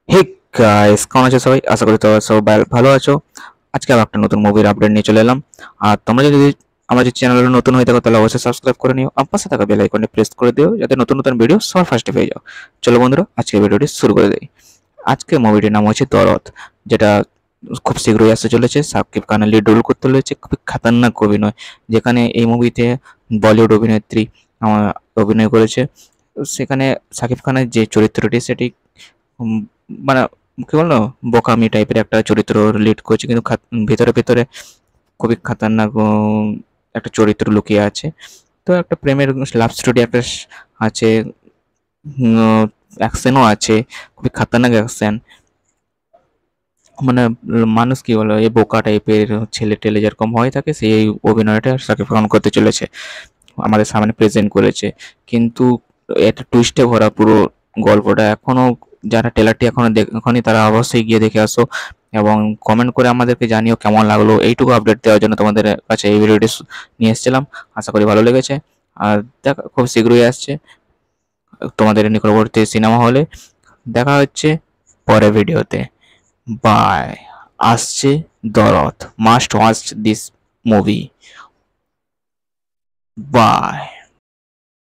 Hey guys, কেমন আছো সবাই? আশা করি তোমরা সবাই ভালো আছো। আজকে আবার একটা নতুন মুভির আপডেট নিয়ে চলে এলাম। আর তোমরা যদি আমার চ্যানেলে নতুন হয়ে থাকো তাহলে অবশ্যই সাবস্ক্রাইব করে নিও আর পাশে থাকা বেল আইকনে প্রেস করে দিও যাতে নতুন নতুন ভিডিও সবার ফার্স্টে পেয়ে যাও। চলো বন্ধুরা, আজকে ভিডিওটি শুরু করে দেই। আজকে মুভিটির নাম হচ্ছে দরদ, যেটা খুব শীঘ্রই আসতে চলেছে। সাকিব খানের লিড রোল করতে চলেছে খুবই খতরনাক অভিনয়, যেখানে এই মুভিতে বলিউড অভিনেত্রী অভিনয় করেছে। সেখানে সাকিব খানের যে চরিত্রটি সেটি উম, মানে কি বললো, বোকামি টাইপের একটা চরিত্র লিড করছে, কিন্তু ভেতরে ভেতরে খুবই খাতারনাক একটা চরিত্র লুকিয়ে আছে। তো একটা প্রেমের লাভ স্টোরি একটা আছে, অ্যাকশনও আছে, খুবই খাতারনাক অ্যাকশন। মানে মানুষ কি বলো, এই বোকা টাইপের ছেলে টেলে যেরকম হয়ে থাকে সেই অভিনয়টা সাকিব খান করতে চলেছে, আমাদের সামনে প্রেজেন্ট করেছে। কিন্তু একটা টুইস্টে ভরা পুরো গল্পটা। এখনো যারা ট্রেলারটি এখনই তারা অবশ্যই গিয়ে দেখে আসো এবং কমেন্ট করে আমাদেরকে জানিও কেমন লাগলো। এইটুকু আপডেট দেওয়ার জন্য তোমাদের কাছে এই ভিডিওটি নিয়ে এসেছিলাম। আশা করি ভালো লেগেছে। আর খুব শীঘ্রই আসছে তোমাদের নিকটবর্তী সিনেমা হলে। দেখা হচ্ছে পরের ভিডিওতে। বাই। আসছে Dorod, must watch this movie. By.